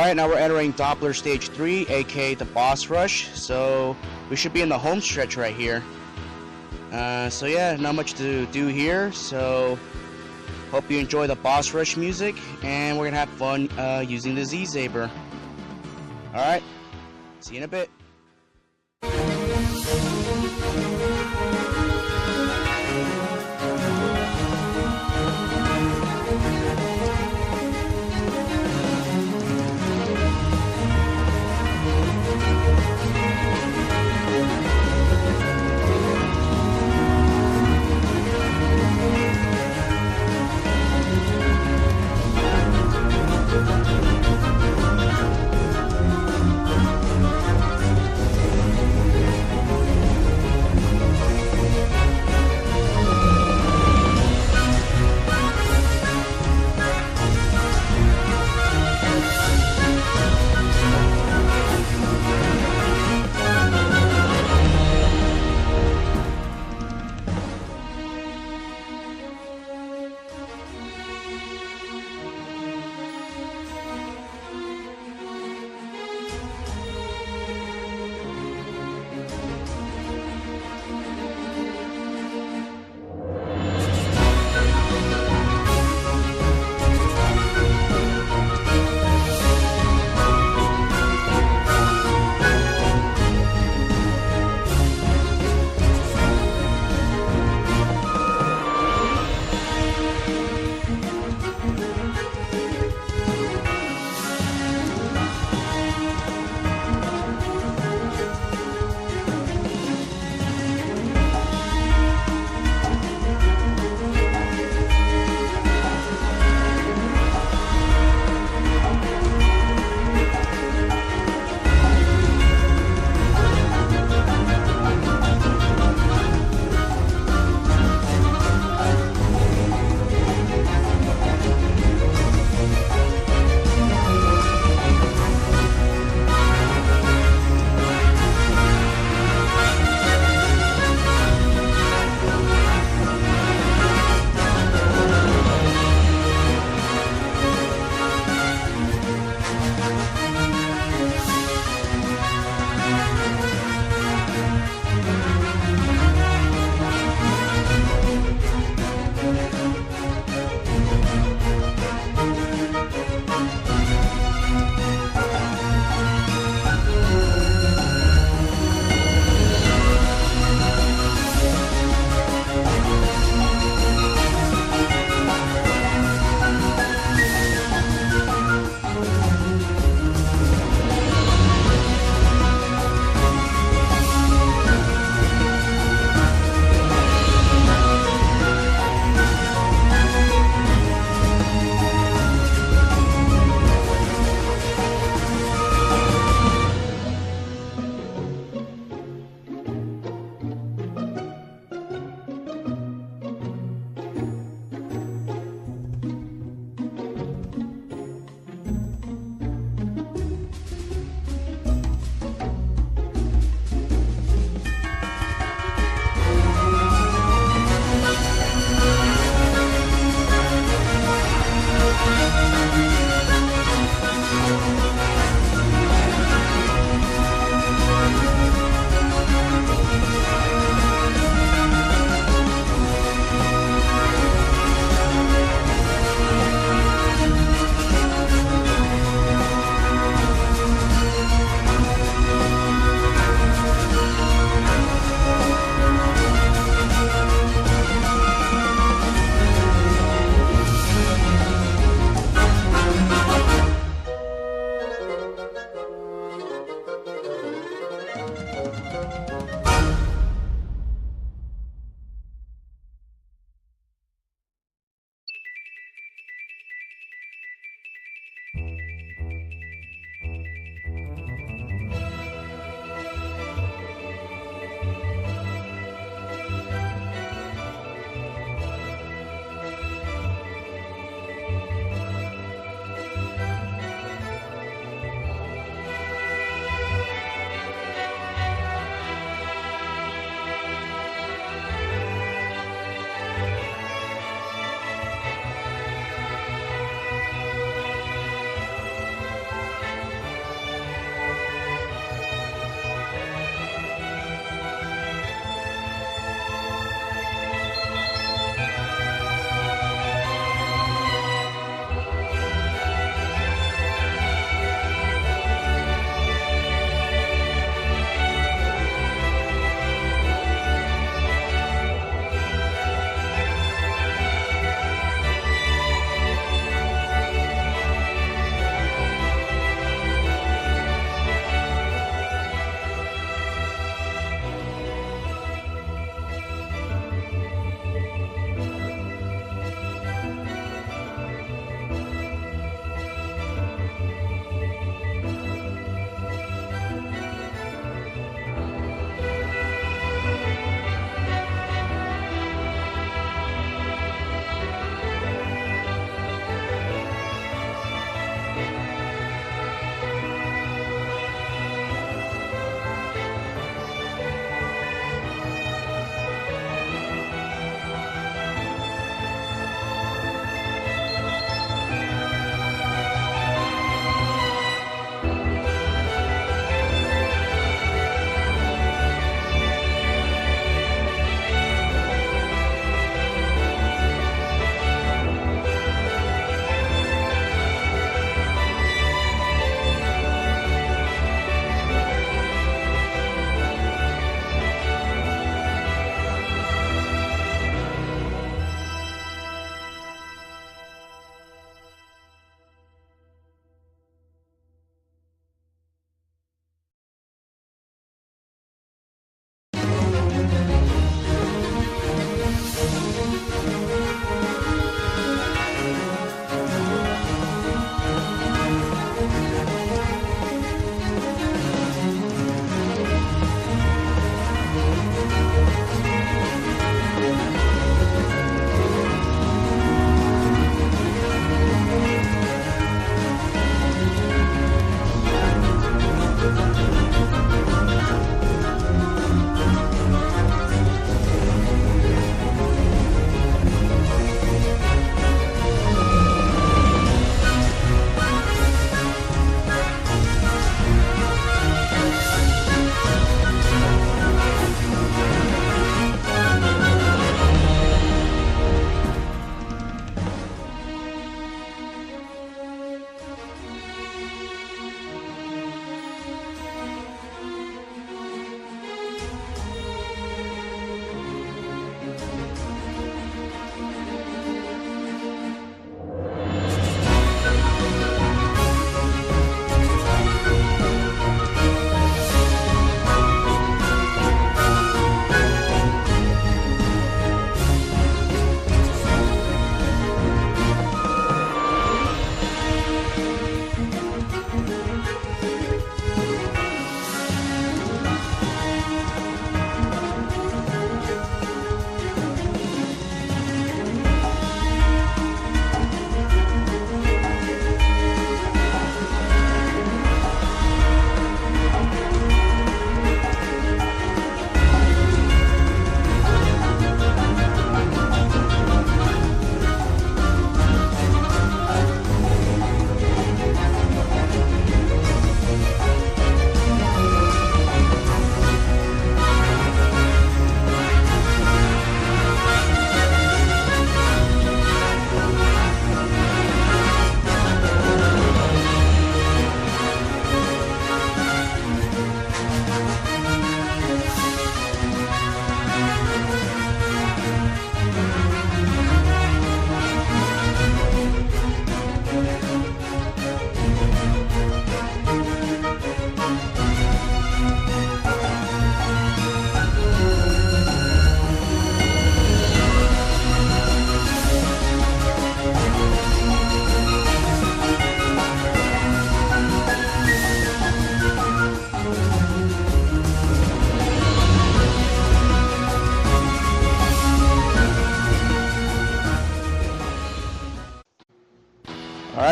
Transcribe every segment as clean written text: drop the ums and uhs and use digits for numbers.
Alright, now we're entering Doppler Stage 3, aka the boss rush, so we should be in the home stretch right here. So yeah, not much to do here, so hope you enjoy the boss rush music, and we're gonna have fun using the Z-Saber. Alright, see you in a bit.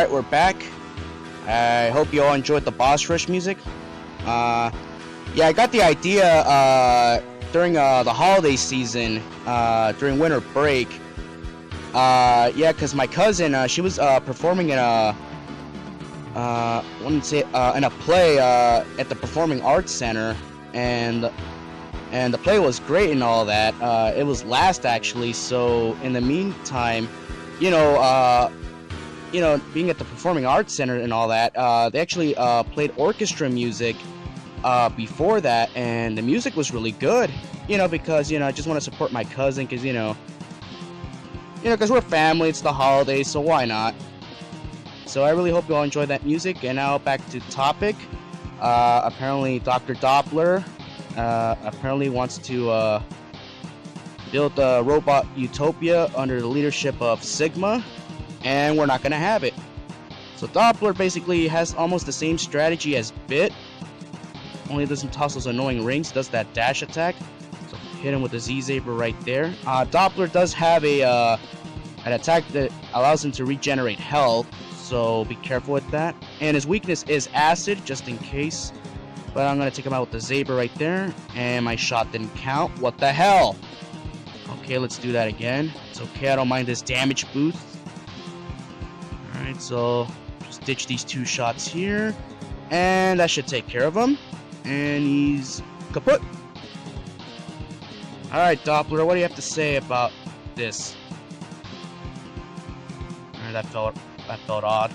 Alright, we're back. I hope you all enjoyed the boss rush music. Yeah, I got the idea during the holiday season, during winter break. Yeah, because my cousin, she was performing in a in a play at the Performing Arts Center, and the play was great and all that. It was last actually, so in the meantime, you know, being at the Performing Arts Center and all that, they actually played orchestra music before that, and the music was really good. Because I just want to support my cousin, because because we're family. It's the holidays, so why not? So I really hope you all enjoyed that music. And now back to topic. Apparently, Dr. Doppler apparently wants to build a robot utopia under the leadership of Sigma. And we're not gonna have it. So Doppler basically has almost the same strategy as Bit, only doesn't toss those annoying rings, does that dash attack. So hit him with the Z-Saber right there. Doppler does have an attack that allows him to regenerate health, so be careful with that. And his weakness is acid, just in case. But I'm gonna take him out with the Saber right there, and my shot didn't count. What the hell? Okay, let's do that again. It's okay, I don't mind this damage boost. Alright, so just ditch these 2 shots here, and that should take care of him. And he's kaput. Alright, Doppler, what do you have to say about this? Alright, that felt odd.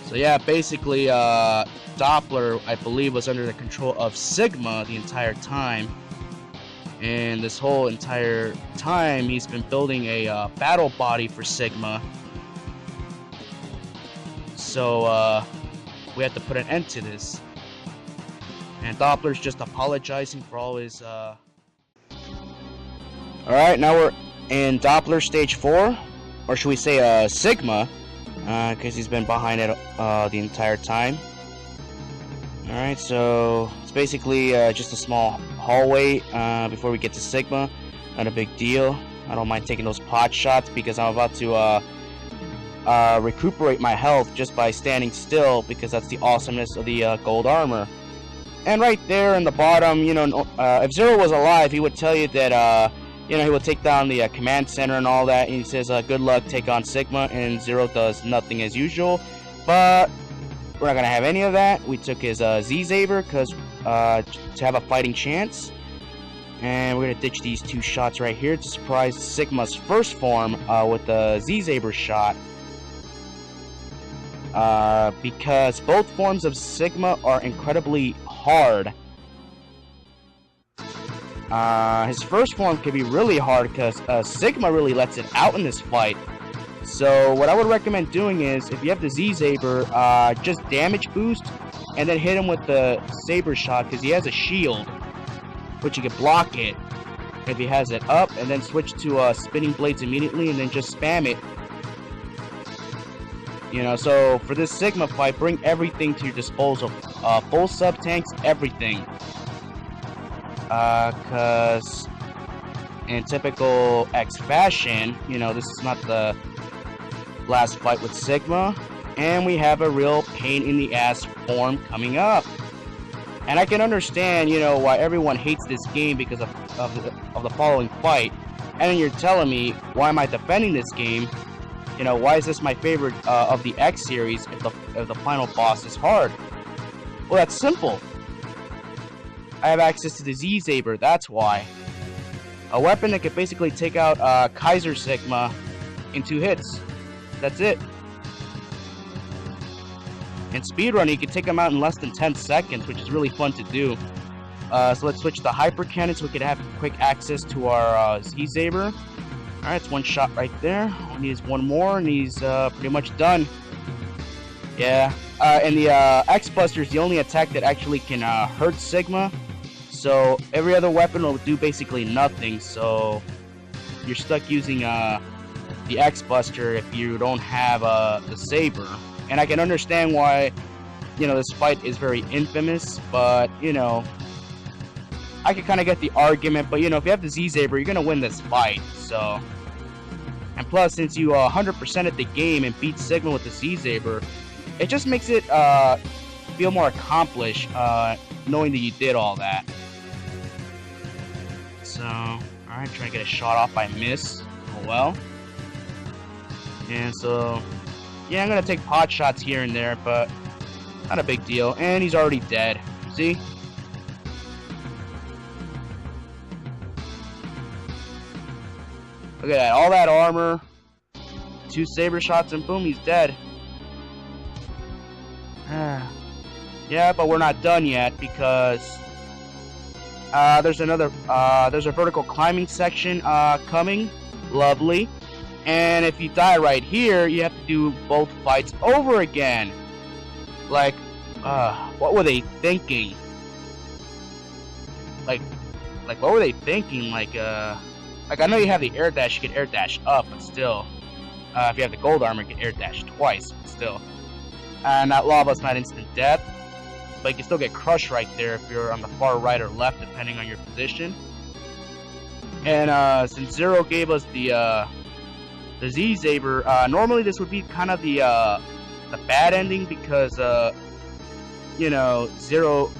So yeah, basically, Doppler, I believe, was under the control of Sigma the entire time. And this whole entire time, he's been building a battle body for Sigma. So, we have to put an end to this. And Doppler's just apologizing for all his, Alright, now we're in Doppler Stage 4. Or should we say, Sigma. Because he's been behind it, the entire time. Alright, so it's basically just a small hallway before we get to Sigma. Not a big deal. I don't mind taking those pot shots because I'm about to recuperate my health just by standing still, because that's the awesomeness of the gold armor. And right there in the bottom, if Zero was alive, he would tell you that he would take down the command center and all that, and he says good luck, take on Sigma, and Zero does nothing as usual. But we're not gonna have any of that. We took his Z-Saber because to have a fighting chance, and we're gonna ditch these 2 shots right here to surprise Sigma's first form with the Z-Saber shot. Because both forms of Sigma are incredibly hard. His first form can be really hard because Sigma really lets it out in this fight. So what I would recommend doing is, if you have the Z-Saber, just damage boost, and then hit him with the Saber shot, because he has a shield, which you can block it if he has it up, and then switch to spinning blades immediately, and then just spam it. So for this Sigma fight, bring everything to your disposal. Full sub-tanks, everything. Because in typical X fashion, this is not the last fight with Sigma, and we have a real pain in the ass form coming up. And I can understand, why everyone hates this game because of the following fight. And then you're telling me, why am I defending this game? Why is this my favorite of the X series if the final boss is hard? Well, that's simple. I have access to the Z-Saber, that's why. A weapon that could basically take out Kaiser Sigma in 2 hits. That's it. In speedrunning, you can take him out in less than 10 seconds, which is really fun to do. So let's switch to Hyper Cannon so we can have quick access to our Z-Saber. Alright, it's 1 shot right there. He needs 1 more, and he's pretty much done. Yeah. And the X-Buster is the only attack that actually can hurt Sigma. So every other weapon will do basically nothing. So you're stuck using the X-Buster if you don't have the Saber. And I can understand why, this fight is very infamous, but, I can kind of get the argument, but, if you have the Z-Saber, you're going to win this fight, so plus, since you 100%ed the game and beat Sigma with the Z-Saber, it just makes it feel more accomplished, knowing that you did all that. So, alright, trying to get a shot off, I miss. Oh well. And so, yeah, I'm gonna take pot shots here and there, but not a big deal. And he's already dead. See? Look at that, all that armor, 2 saber shots, and boom, he's dead. Yeah, but we're not done yet because there's a vertical climbing section coming. Lovely. And if you die right here, you have to do both fights over again. Like, what were they thinking? Like, what were they thinking? Like, I know you have the air dash, you can air dash up, but still. If you have the gold armor, you can air dash twice, but still. And that lava's not instant death, but you can still get crushed right there if you're on the far right or left, depending on your position. And since Zero gave us the Z-Saber, normally this would be kind of the bad ending because, you know, Zero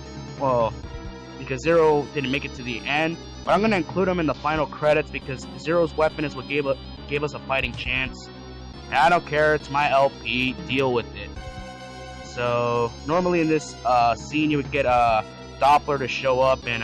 didn't make it to the end. But I'm gonna include him in the final credits because Zero's weapon is what gave us a fighting chance. And I don't care, it's my LP, deal with it. So normally in this scene you would get Doppler to show up and